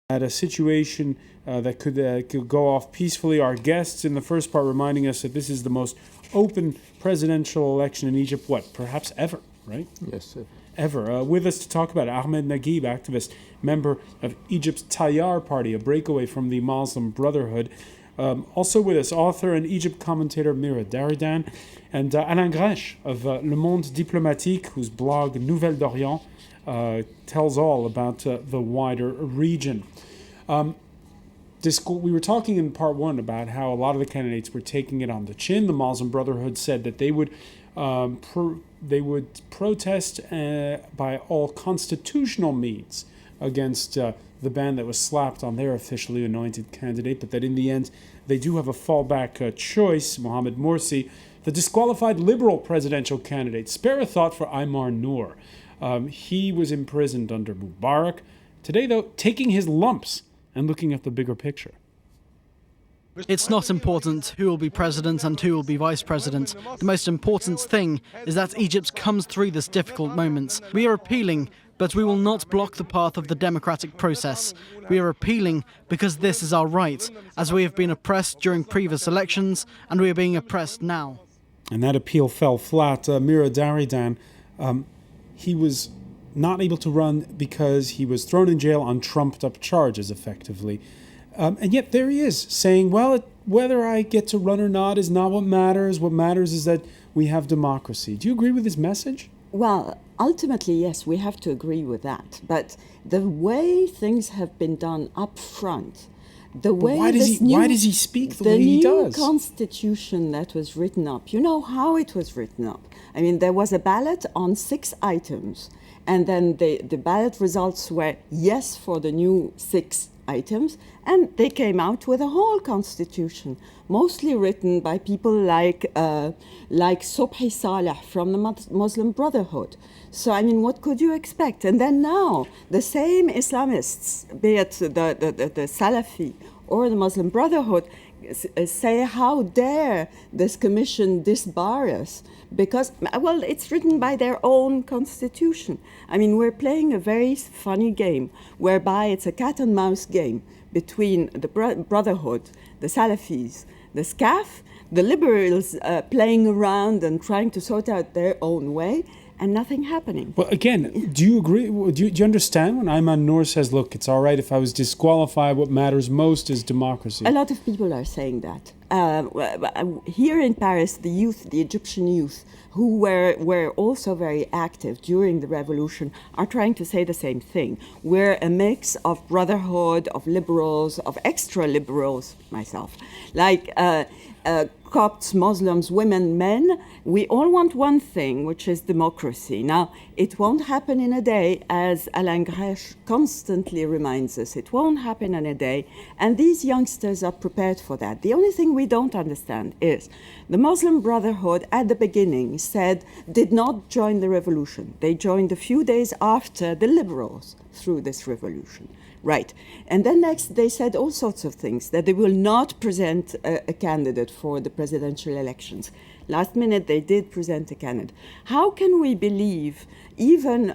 at a situation that could go off peacefully. Our guests in the first part reminding us that this is the most open presidential election in Egypt, perhaps ever, right? Yes, sir. Ever. With us to talk about it, Ahmed Naguib, activist, member of Egypt's Tayyar Party, a breakaway from the Muslim Brotherhood. Also with us, author and Egypt commentator Mira Daridan, and Alain Gresh of Le Monde Diplomatique, whose blog Nouvelles d'Orient tells all about the wider region. We were talking in part one about how a lot of the candidates were taking it on the chin. The Muslim Brotherhood said that they would protest by all constitutional means against the ban that was slapped on their officially anointed candidate, but that in the end they do have a fallback choice, Mohamed Morsi, the disqualified liberal presidential candidate. Spare a thought for Aymar Noor. He was imprisoned under Mubarak. Today, though, taking his lumps and looking at the bigger picture. It's not important who will be president and who will be vice president. The most important thing is that Egypt comes through this difficult moment. We are appealing, but we will not block the path of the democratic process. We are appealing because this is our right, as we have been oppressed during previous elections and we are being oppressed now. And that appeal fell flat. Mira Daridan, he was not able to run because he was thrown in jail on trumped-up charges, effectively. And yet there he is, saying, whether I get to run or not is not what matters. What matters is that we have democracy. Do you agree with his message? Well, ultimately, yes, we have to agree with that. But the way things have been done up front, why does he speak the way he does? The new constitution that was written up, you know how it was written up. I mean, there was a ballot on 6 items, and then the ballot results were yes for the new 6 items, and they came out with a whole constitution, mostly written by people like Subhi Saleh from the Muslim Brotherhood. So, I mean, what could you expect? And then now, the same Islamists, be it the Salafi or the Muslim Brotherhood, say, how dare this commission disbar us? Because, well, it's written by their own constitution. I mean, we're playing a very funny game, whereby it's a cat and mouse game between the Brotherhood, the Salafis, the SCAF, the liberals playing around and trying to sort out their own way, and nothing happening. Well, again, do you agree? Do you understand when Aymar Noor says, look, it's all right if I was disqualified, what matters most is democracy? A lot of people are saying that. Here in Paris, the youth, the Egyptian youth, who were also very active during the revolution, are trying to say the same thing. We're a mix of brotherhood, of liberals, of extra liberals, myself, like Copts, Muslims, women, men. We all want one thing, which is democracy. Now, it won't happen in a day, as Alain Gresh constantly reminds us. It won't happen in a day, and these youngsters are prepared for that. The only thing we don't understand is the Muslim Brotherhood at the beginning did not join the revolution. They joined a few days after the liberals through this revolution. Right. And then next, they said all sorts of things, that they will not present a candidate for the presidential elections. Last minute, they did present a candidate. How can I believe, even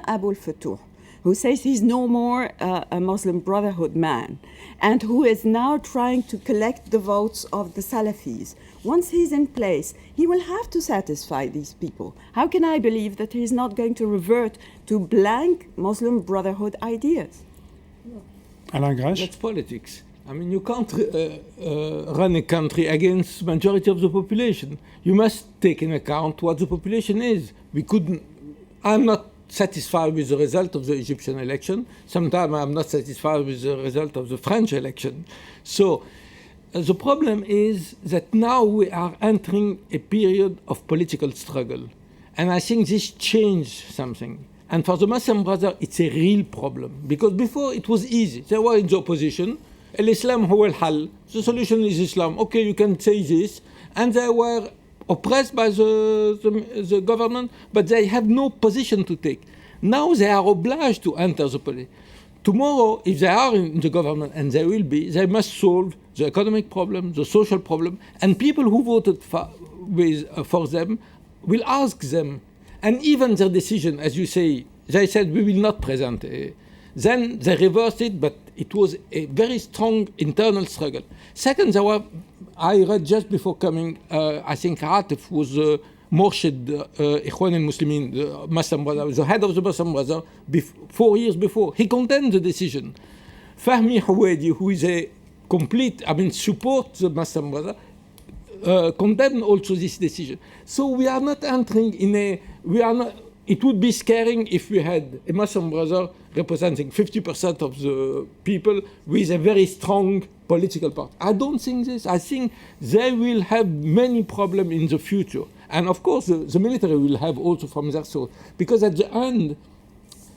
Abul Fatouh, who says he's no more a Muslim Brotherhood man, and who is now trying to collect the votes of the Salafis. Once he's in place, he will have to satisfy these people. How can I believe that he's not going to revert to blank Muslim Brotherhood ideas? Alain Gresh? That's politics. I mean, you can't run a country against the majority of the population. You must take into account what the population is. I'm not satisfied with the result of the Egyptian election. Sometimes I'm not satisfied with the result of the French election. So the problem is that now we are entering a period of political struggle. And I think this changed something. And for the Muslim Brothers, it's a real problem. Because before it was easy. They were in the opposition. Al-Islam huwa al-hal. The solution is Islam. Okay, you can say this. And they were oppressed by the government, but they have no position to take. Now they are obliged to enter the politics. Tomorrow, if they are in the government, and they will be, they must solve the economic problem, the social problem, and people who voted for them will ask them. And even their decision, as you say, they said we will not present Then they reversed it, but it was a very strong internal struggle. Second, I read just before coming, I think Atif was Morshid Ikhwan al-Muslimin, the Muslim brother, the head of the Muslim brother, 4 years before. He condemned the decision. Fahmi Hawadi, who is a complete, support the Muslim brother, condemn also this decision. So we are not entering it would be scaring if we had a Muslim brother representing 50% of the people with a very strong political party. I don't think this. I think they will have many problems in the future. And of course, the military will have also from their source. Because at the end,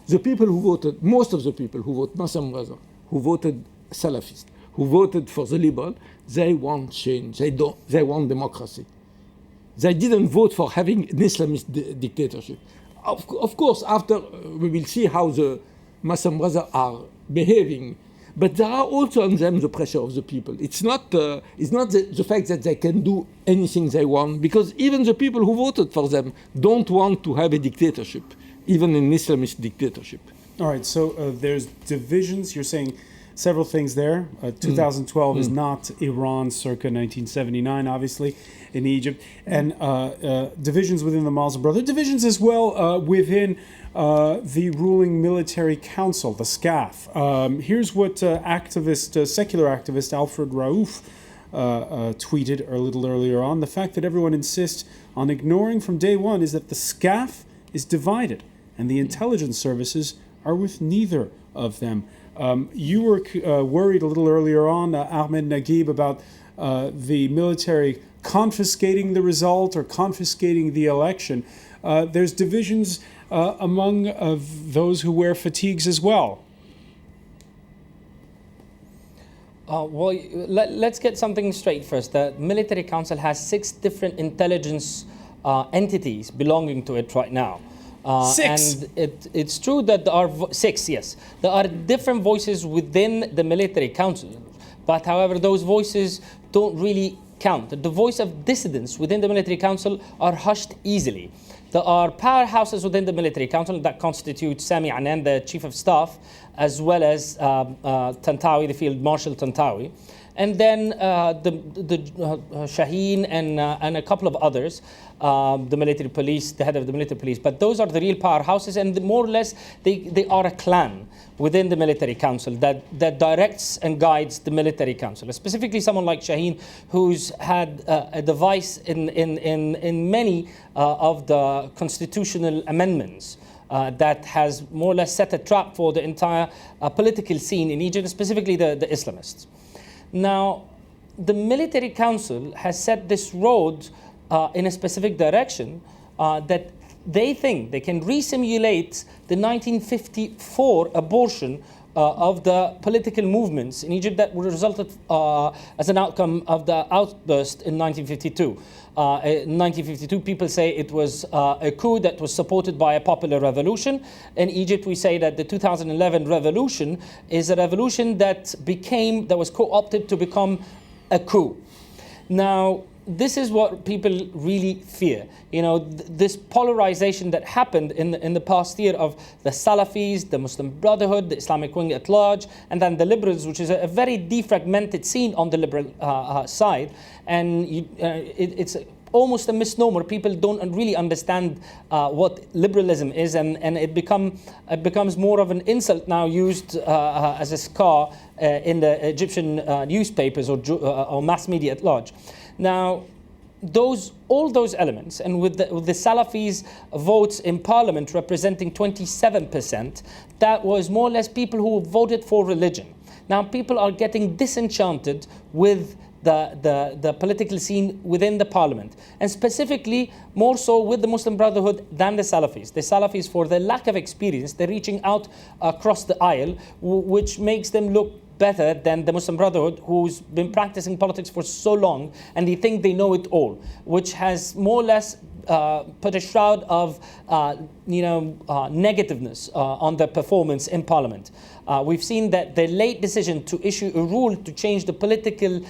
the people who voted, most of the people who voted Muslim brother, who voted Salafist, who voted for the liberal, they want change. They want democracy. They didn't vote for having an Islamist dictatorship. Of course, after we will see how the Muslim brothers are behaving, but there are also on them the pressure of the people. It's not the fact that they can do anything they want, because even the people who voted for them don't want to have a dictatorship, even an Islamist dictatorship. All right, so there's divisions. You're saying several things there. 2012 is not Iran circa 1979, obviously, in Egypt. And divisions within the Muslim Brotherhood. Divisions as well within the ruling military council, the SCAF. Here's what secular activist Alfred Raouf tweeted a little earlier on. The fact that everyone insists on ignoring from day one is that the SCAF is divided and the intelligence services are with neither of them. You were worried a little earlier on, Ahmed Naguib, about the military confiscating the result or confiscating the election. There's divisions among those who wear fatigues as well. Let's get something straight first. The military council has 6 different intelligence entities belonging to it right now. 6? And it's true that there are 6, yes. There are different voices within the military council, but however, those voices don't really count. The voice of dissidents within the military council are hushed easily. There are powerhouses within the military council that constitute Sami Anan, the chief of staff, as well as Tantawi, the field marshal Tantawi. And then Shaheen and a couple of others, the military police, the head of the military police. But those are the real powerhouses, and more or less they are a clan within the military council that directs and guides the military council. Specifically, someone like Shaheen, who's had a device in many of the constitutional amendments. That has more or less set a trap for the entire political scene in Egypt, specifically the Islamists. Now, the military council has set this road in a specific direction that they think they can resimulate the 1954 abortion of the political movements in Egypt that resulted as an outcome of the outburst in 1952. In 1952, people say it was a coup that was supported by a popular revolution. In Egypt, we say that the 2011 revolution is a revolution that was co-opted to become a coup. Now, this is what people really fear. You know, this polarization that happened in the past year of the Salafis, the Muslim Brotherhood, the Islamic wing at large, and then the liberals, which is a very defragmented scene on the liberal side. And it's almost a misnomer. People don't really understand what liberalism is, and it becomes more of an insult now used as a scar in the Egyptian newspapers or mass media at large. Now, all those elements, and with the Salafis' votes in parliament representing 27%, that was more or less people who voted for religion. Now, people are getting disenchanted with the political scene within the parliament, and specifically more so with the Muslim Brotherhood than the Salafis. The Salafis, for their lack of experience, they're reaching out across the aisle, which makes them look better than the Muslim Brotherhood, who's been practicing politics for so long, and they think they know it all, which has more or less put a shroud of negativeness on their performance in Parliament. We've seen that the late decision to issue a rule to change the political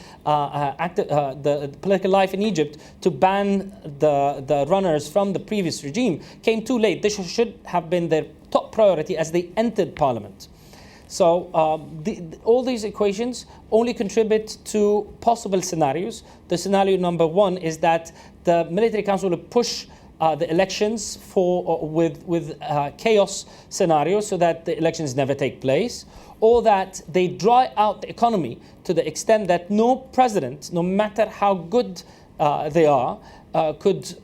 political life in Egypt to ban the runners from the previous regime came too late. This should have been their top priority as they entered Parliament. So all these equations only contribute to possible scenarios. The scenario number one is that the military council will push the elections with chaos scenarios so that the elections never take place, or that they dry out the economy to the extent that no president, no matter how good they are, could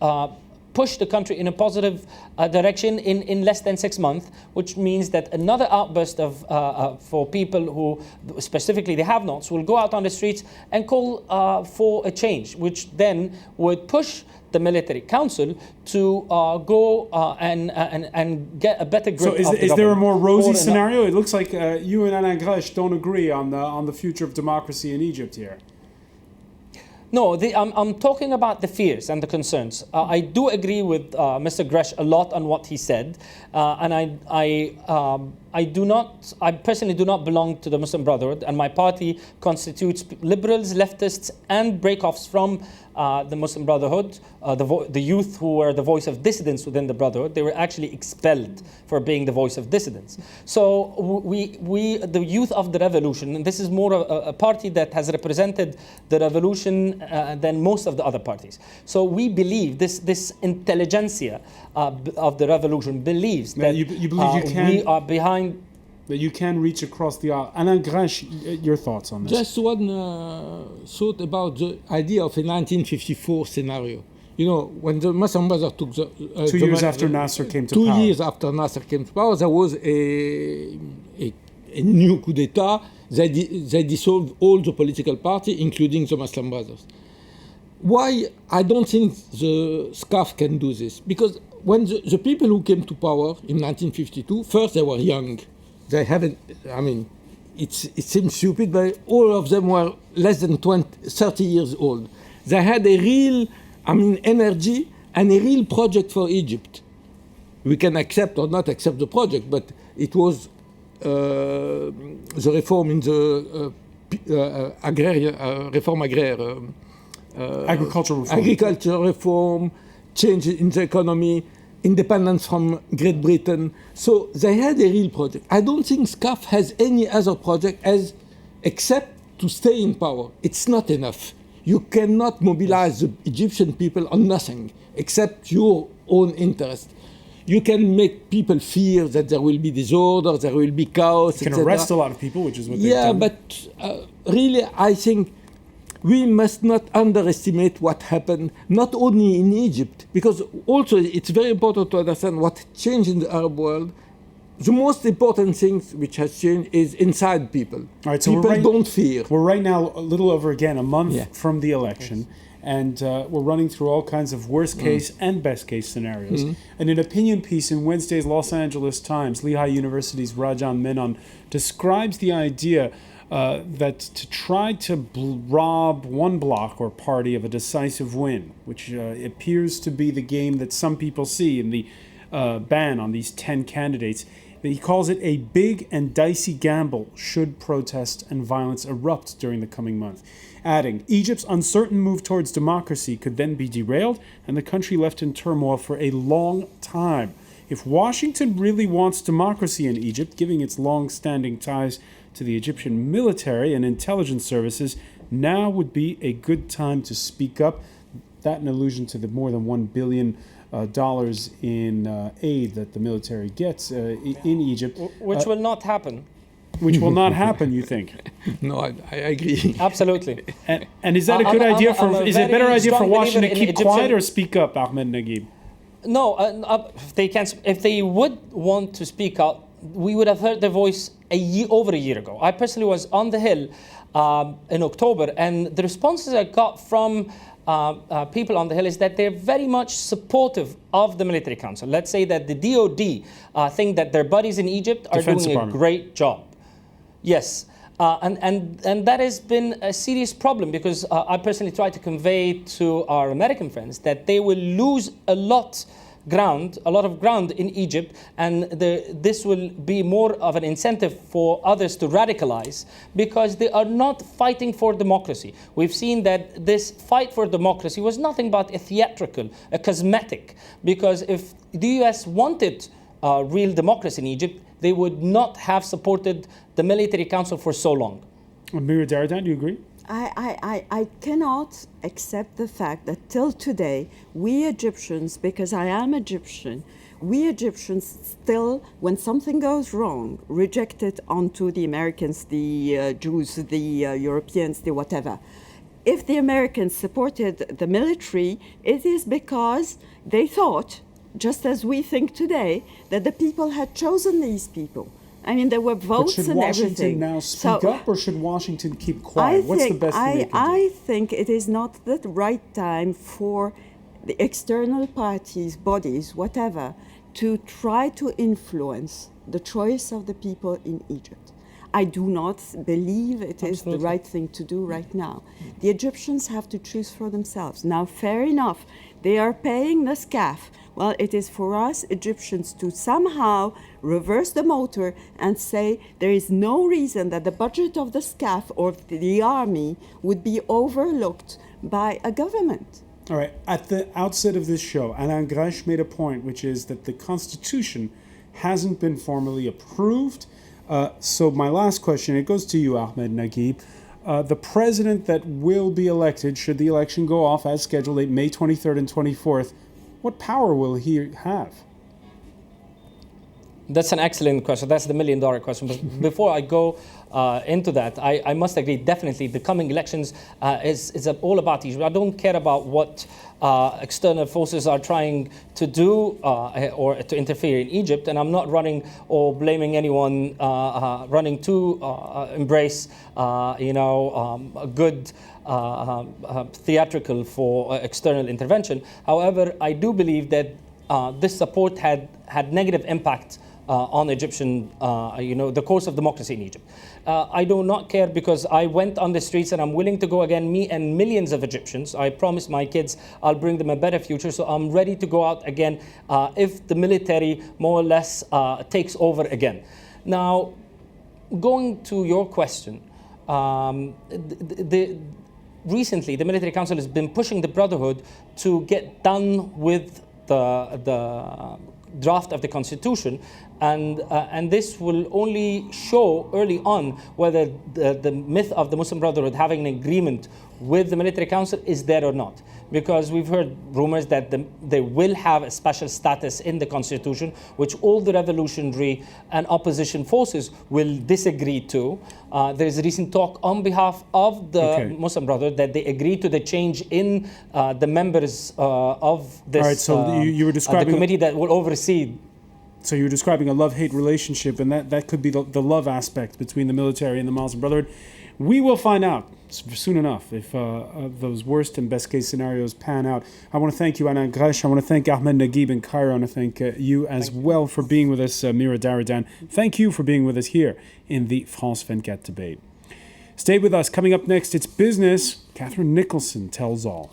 push the country in a positive direction in less than 6 months, which means that another outburst for people who, specifically the have-nots, will go out on the streets and call for a change, which then would push the military council to go and get a better grip. So is there a more rosy scenario? It looks like you and Alain Gresh don't agree on the future of democracy in Egypt here. No, I'm talking about the fears and the concerns. I do agree with Mr. Gresh a lot on what he said, and I personally do not belong to the Muslim Brotherhood, and my party constitutes liberals, leftists, and breakoffs from the Muslim Brotherhood, the youth who were the voice of dissidents within the Brotherhood. They were actually expelled for being the voice of dissidents. So we the youth of the revolution, and this is more a party that has represented the revolution than most of the other parties. So we believe this intelligentsia of the revolution believes that you believe we are behind. That you can reach across the aisle. Alain Gresh, your thoughts on this? Just one thought about the idea of a 1954 scenario. You know, when the Muslim Brothers took the... 2 years after Nasser came to power. 2 years after Nasser came to power, there was a new coup d'etat. They dissolved all the political party, including the Muslim Brothers. Why I don't think the SCAF can do this? Because when the people who came to power in 1952, first they were young. They haven't, I mean, it seems stupid, but all of them were less than 30 years old. They had a real, energy and a real project for Egypt. We can accept or not accept the project, but it was the reform in the agricultural reform, change in the economy, independence from Great Britain. So they had a real project. I don't think SCAF has any other project except to stay in power. It's not enough. You cannot mobilize the Egyptian people on nothing except your own interest. You can make people fear that there will be disorder, there will be chaos, You can arrest a lot of people, which is what they've done. Yeah, but really, I think we must not underestimate what happened, not only in Egypt, because also it's very important to understand what changed in the Arab world. The most important thing which has changed is inside people. All right, so people don't fear. We're right now a little over, again, a month from the election, and we're running through all kinds of worst case and best case scenarios. And an opinion piece in Wednesday's Los Angeles Times, Lehigh University's Rajan Menon describes the idea that to try to rob one bloc or party of a decisive win, which appears to be the game that some people see in the ban on these 10 candidates, he calls it a big and dicey gamble should protest and violence erupt during the coming month. Adding, Egypt's uncertain move towards democracy could then be derailed and the country left in turmoil for a long time. If Washington really wants democracy in Egypt, given its long-standing ties to the Egyptian military and intelligence services, now would be a good time to speak up. That in allusion to the more than $1 billion in aid that the military gets in Egypt. Which will not happen. Which will not happen, you think? No, I agree. Absolutely. And is that a good idea for? Is it a better idea for Washington to keep quiet or speak up, Ahmed Naguib? No, if they would want to speak out, we would have heard their voice over a year ago. I personally was on the Hill in October, and the responses I got from people on the Hill is that they're very much supportive of the military council. Let's say that the DOD think that their buddies in Egypt are doing a great job. Yes. And that has been a serious problem because I personally try to convey to our American friends that they will lose a lot of ground in Egypt, and this will be more of an incentive for others to radicalize because they are not fighting for democracy. We've seen that this fight for democracy was nothing but a theatrical, a cosmetic, because if the US wanted real democracy in Egypt, they would not have supported the military council for so long. Mira Daradan, do you agree? I cannot accept the fact that till today, we Egyptians, because I am Egyptian, we Egyptians still, when something goes wrong, reject it onto the Americans, the Jews, the Europeans, the whatever. If the Americans supported the military, it is because they thought, just as we think today, that the people had chosen these people. I mean, there were votes but should and Washington everything. now speak up, or should Washington keep quiet? What's the best thing they can do? I think it is not the right time for the external parties, bodies, whatever, to try to influence the choice of the people in Egypt. I do not believe it is the right thing to do right now. The Egyptians have to choose for themselves. Now, fair enough, they are paying the SCAF. Well, it is for us Egyptians to somehow reverse the motor and say there is no reason that the budget of the SCAF or the army would be overlooked by a government. All right. At the outset of this show, Alain Gresh made a point, which is that the Constitution hasn't been formally approved. So my last question, it goes to you, Ahmed Naguib. The president that will be elected, should the election go off as scheduled, May 23rd and 24th, what power will he have? That's an excellent question. That's the million-dollar question. But before I go into that, I must agree, definitely, the coming elections is all about Egypt. I don't care about what external forces are trying to do or to interfere in Egypt, and I'm not running or blaming anyone running to embrace, a good theatrical for external intervention. However, I do believe that this support had negative impact on Egyptian, the course of democracy in Egypt. I do not care because I went on the streets and I'm willing to go again, me and millions of Egyptians. I promise my kids I'll bring them a better future, so I'm ready to go out again if the military more or less takes over again. Now, going to your question, recently the military council has been pushing the Brotherhood to get done with the draft of the constitution, and this will only show early on whether the myth of the Muslim Brotherhood having an agreement with the military council is there or not. Because we've heard rumors that they will have a special status in the constitution, which all the revolutionary and opposition forces will disagree to. There is a recent talk on behalf of the Muslim Brotherhood that they agree to the change in the members of this All right, so you were describing the committee that will oversee. So you were describing a love-hate relationship, and that could be the love aspect between the military and the Muslim Brotherhood. We will find out soon enough if those worst and best case scenarios pan out. I want to thank you, Alain Gresh. I want to thank Ahmed Naguib in Cairo. I want to thank you as well for being with us, Mira Daradan. Thank you for being with us here in the France 24 debate. Stay with us. Coming up next, it's business. Catherine Nicholson tells all.